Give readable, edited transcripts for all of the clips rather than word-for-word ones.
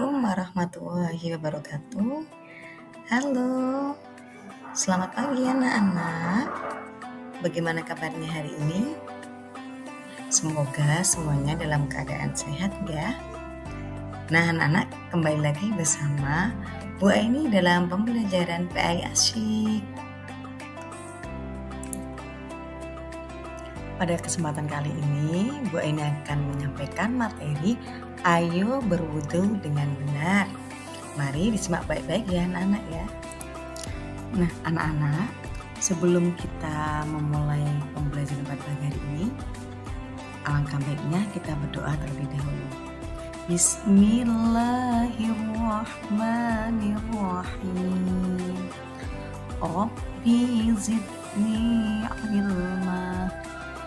Assalamualaikum warahmatullahi wabarakatuh. Halo, selamat pagi anak-anak. Bagaimana kabarnya hari ini? Semoga semuanya dalam keadaan sehat ya. Nah anak-anak, kembali lagi bersama Bu Aini dalam pembelajaran PAI Asyik. Pada kesempatan kali ini, Bu Aini akan menyampaikan materi Ayo berwudu dengan benar. Mari disimak baik-baik ya anak-anak ya. Nah anak-anak, sebelum kita memulai pembelajaran pada pagi hari ini, alangkah baiknya kita berdoa terlebih dahulu. Bismillahirrahmanirrahim. Rabbi zidni ilma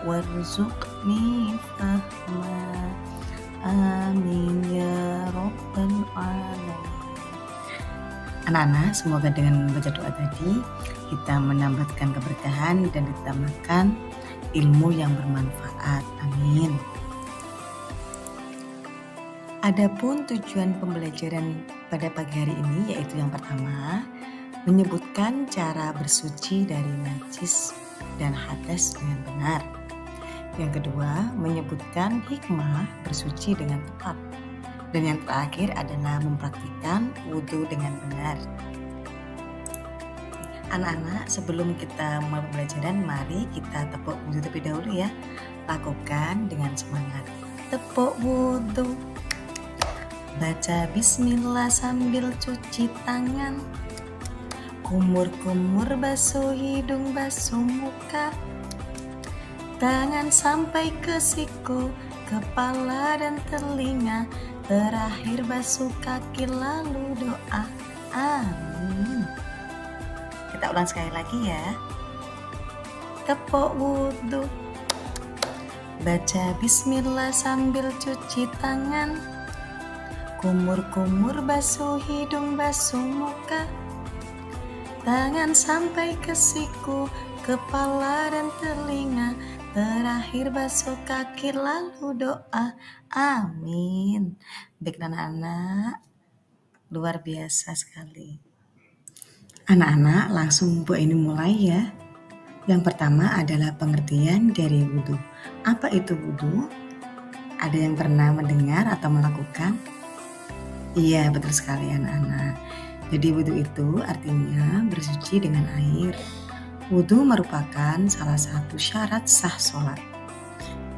warzuqni fahma. Amin ya rabbal alamin. Anak-anak, semoga dengan membaca doa tadi kita menambahkan keberkahan dan ditambahkan ilmu yang bermanfaat. Amin. Adapun tujuan pembelajaran pada pagi hari ini yaitu yang pertama, menyebutkan cara bersuci dari najis dan hadas dengan benar. Yang kedua, menyebutkan hikmah bersuci dengan tepat. Dan yang terakhir adalah mempraktikkan wudhu dengan benar. Anak-anak, sebelum kita mulai pembelajaran, mari kita tepuk wudhu terlebih dahulu ya. Lakukan dengan semangat. Tepuk wudhu. Baca bismillah sambil cuci tangan. Kumur-kumur basuh hidung, basuh muka. Tangan sampai ke siku, kepala dan telinga. Terakhir basuh kaki lalu doa. Amin. Kita ulang sekali lagi ya. Tepuk wudhu. Baca bismillah sambil cuci tangan. Kumur-kumur basuh hidung, basuh muka. Tangan sampai ke siku, kepala dan telinga. Terakhir basuh kaki lalu doa. Amin. Baik anak-anak, luar biasa sekali. Anak-anak, langsung Bu ini mulai ya. Yang pertama adalah pengertian dari wudhu. Apa itu wudhu? Ada yang pernah mendengar atau melakukan? Iya, betul sekali anak-anak. Jadi wudhu itu artinya bersuci dengan air. Wudhu merupakan salah satu syarat sah sholat.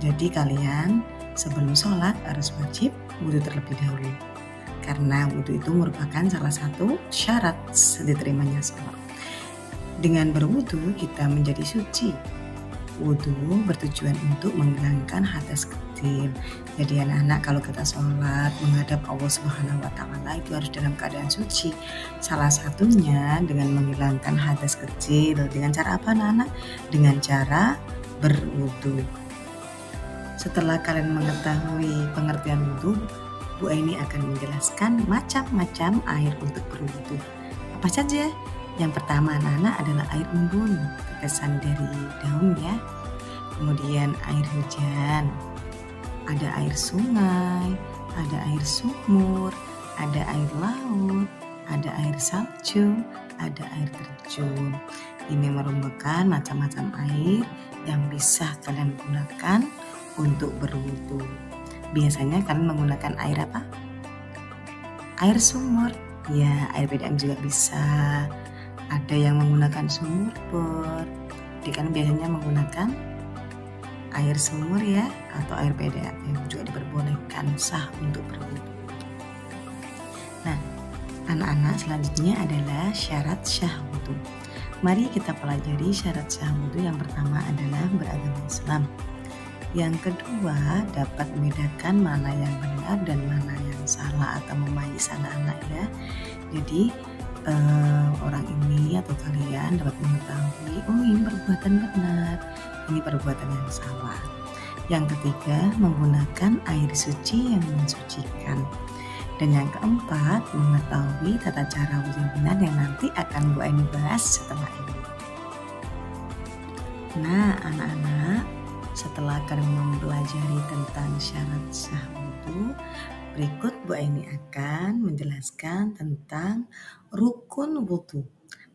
Jadi kalian sebelum sholat harus wajib wudhu terlebih dahulu. Karena wudhu itu merupakan salah satu syarat diterimanya sholat. Dengan berwudhu kita menjadi suci. Wudhu bertujuan untuk menghilangkan hadas kecil. Jadi anak-anak, kalau kita sholat menghadap Allah Subhanahu wa Ta'ala itu harus dalam keadaan suci. Salah satunya dengan menghilangkan hadas kecil. Dengan cara apa anak-anak? Dengan cara berwudhu. Setelah kalian mengetahui pengertian wudhu, Bu Aini akan menjelaskan macam-macam air untuk berwudhu. Apa saja? Yang pertama anak-anak adalah air embun, tetesan dari daun ya. Kemudian air hujan, ada air sungai, ada air sumur, ada air laut, ada air salju, ada air terjun. Ini merupakan macam-macam air yang bisa kalian gunakan untuk berwudhu. Biasanya kalian menggunakan air apa? Air sumur. Ya, air PDAM juga bisa. Ada yang menggunakan sumur bor. Jadi kan biasanya menggunakan air sumur ya, atau air PDAM yang juga diperbolehkan sah untuk berwudhu. Nah, anak-anak, selanjutnya adalah syarat sah wudhu. Mari kita pelajari syarat sah wudhu. Yang pertama adalah beragama Islam. Yang kedua, dapat membedakan mana yang benar dan mana yang salah atau memayis anak-anak ya. Jadi orang ini atau kalian dapat mengetahui, oh ini perbuatan benar, ini perbuatan yang salah. Yang ketiga, menggunakan air suci yang mensucikan. Dan yang keempat, mengetahui tata cara wudhu yang benar yang nanti akan Bu Aini bahas setelah ini. Nah anak-anak, setelah kalian mempelajari tentang syarat sah wudhu, berikut Bu Aini akan menjelaskan tentang rukun wudhu.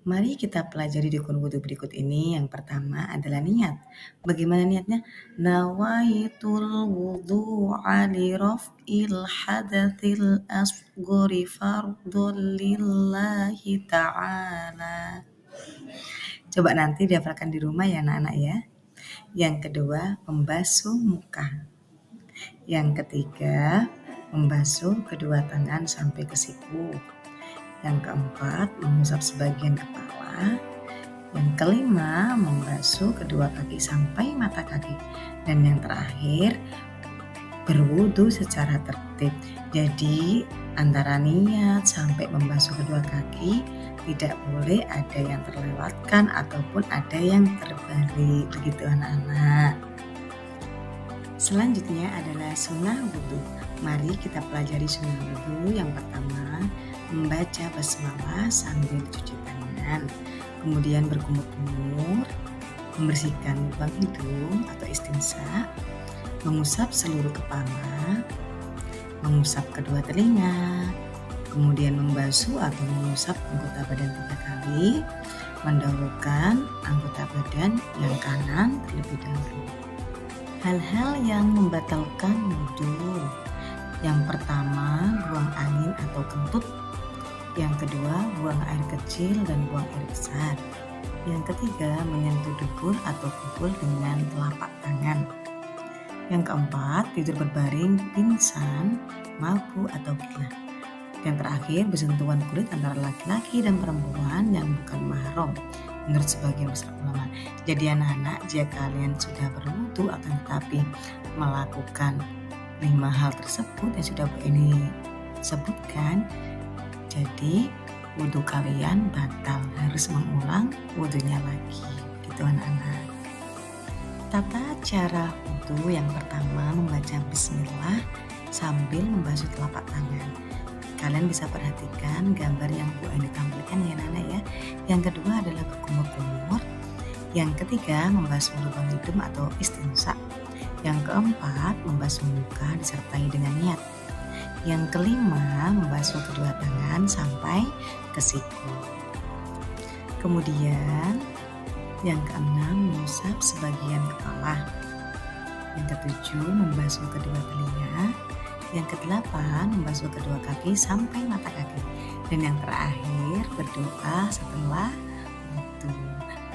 Mari kita pelajari rukun wudhu berikut ini. Yang pertama adalah niat. Bagaimana niatnya? Nawaitul wudhu'a li raf'il hadatsil asghari fardhun lillahi ta'ala. Coba nanti dihafalkan di rumah ya anak-anak ya. Yang kedua, membasuh muka. Yang ketiga, membasuh kedua tangan sampai ke siku. Yang keempat, mengusap sebagian kepala. Yang kelima, membasuh kedua kaki sampai mata kaki. Dan yang terakhir, berwudu secara tertib. Jadi antara niat sampai membasuh kedua kaki tidak boleh ada yang terlewatkan ataupun ada yang terbalik. Begitu anak-anak. Selanjutnya adalah sunnah wudhu. Mari kita pelajari sunnah wudhu. Yang pertama, membaca basmalah sambil cuci tangan, kemudian berkumur-kumur, membersihkan lubang hidung atau istinsya, mengusap seluruh kepala, mengusap kedua telinga, kemudian membasuh atau mengusap anggota badan 3 kali, mendahulukan anggota badan yang kanan terlebih dahulu. Hal-hal yang membatalkan wudhu. Yang pertama, buang angin atau kentut. Yang kedua, buang air kecil dan buang air besar. Yang ketiga, menyentuh dubur atau pukul dengan telapak tangan. Yang keempat, tidur berbaring, pingsan, mabuk atau gila. Yang terakhir, bersentuhan kulit antara laki-laki dan perempuan yang bukan mahram, menurut sebagian besar ulama. Jadi anak-anak, jika kalian sudah berwudu akan tetapi melakukan 5 hal tersebut yang sudah Bu ini sebutkan, jadi wudu kalian batal, harus mengulang wudunya lagi. Gitu anak-anak. Tata cara wudu yang pertama, membaca bismillah sambil membasuh telapak tangan. Kalian bisa perhatikan gambar yang Bu Aini tampilkan ya anak-anak ya. Yang kedua adalah berkumur-kumur. Yang ketiga, membasuh lubang hidung atau istinsya. Yang keempat, membasuh muka disertai dengan niat. Yang kelima, membasuh kedua tangan sampai ke siku. Kemudian, yang keenam, mengusap sebagian kepala. Yang ketujuh, membasuh kedua telinga. Yang kedelapan, membasuh kedua kaki sampai mata kaki. Dan yang terakhir, berdoa setelah wudu.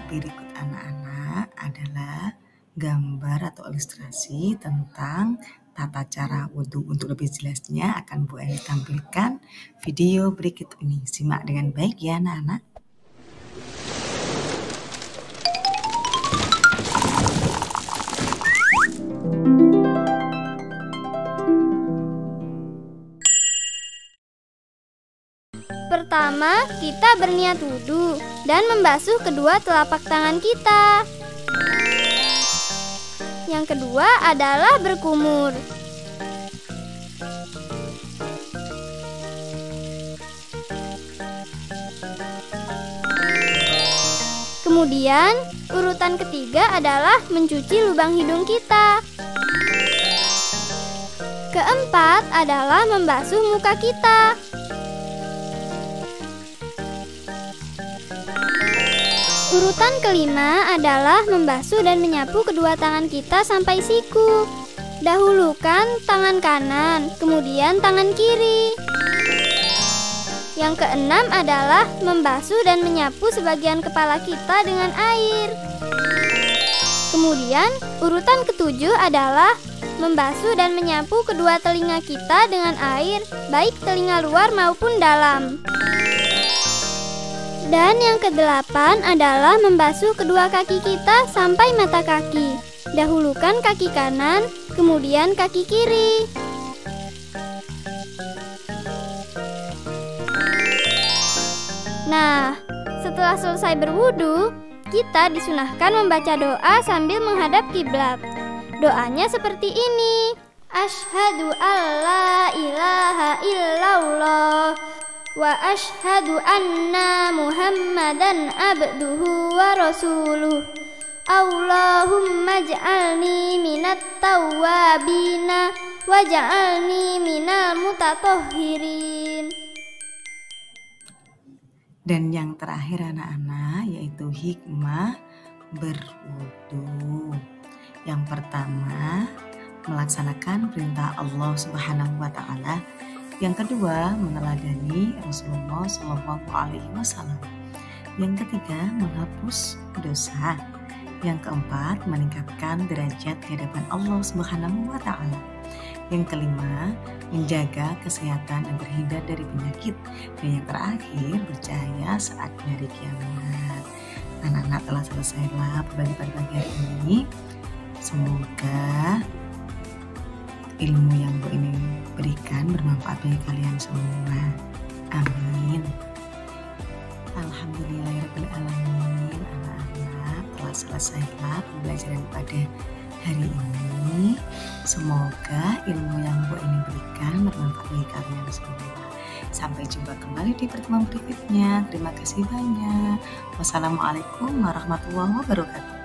Berikut anak-anak adalah gambar atau ilustrasi tentang tata cara wudhu. Untuk lebih jelasnya akan Bu Aini tampilkan video berikut ini. Simak dengan baik ya anak-anak. Pertama, kita berniat wudhu dan membasuh kedua telapak tangan kita. Yang kedua adalah berkumur. Kemudian, urutan ketiga adalah mencuci lubang hidung kita. Keempat adalah membasuh muka kita. Urutan kelima adalah membasuh dan menyapu kedua tangan kita sampai siku. Dahulukan tangan kanan, kemudian tangan kiri. Yang keenam adalah membasuh dan menyapu sebagian kepala kita dengan air. Kemudian, urutan ketujuh adalah membasuh dan menyapu kedua telinga kita dengan air, baik telinga luar maupun dalam. Dan yang kedelapan adalah membasuh kedua kaki kita sampai mata kaki. Dahulukan kaki kanan, kemudian kaki kiri. Nah, setelah selesai berwudu, kita disunahkan membaca doa sambil menghadap kiblat. Doanya seperti ini. Asyhadu alla ilaha illallah wa asyhadu anna Muhammadan abduhu wa rasuluh. Allahumma ij'alni minat tawwabina waj'alni minal mutatahhirin. Dan yang terakhir anak-anak yaitu hikmah berwudu. Yang pertama, melaksanakan perintah Allah Subhanahu wa taala. Yang kedua, meneladani Rasulullah Shallallahu alaihi wasallam. Yang ketiga, menghapus dosa. Yang keempat, meningkatkan derajat di hadapan Allah Subhanahu wa taala. Yang kelima, menjaga kesehatan dan terhindar dari penyakit. Dan yang terakhir, bercahaya saat hari kiamat. Anak-anak telah selesailah berbagi hari ini. Semoga ilmu yang Bu ini berikan bermanfaat bagi kalian semua. Amin. Alhamdulillahirabbil alamin. Anak-anak telah selesailah pembelajaran pada hari ini. Semoga ilmu yang Bu ini berikan bermanfaat bagi kalian semua. Sampai jumpa kembali di pertemuan berikutnya. Terima kasih banyak. Wassalamualaikum warahmatullahi wabarakatuh.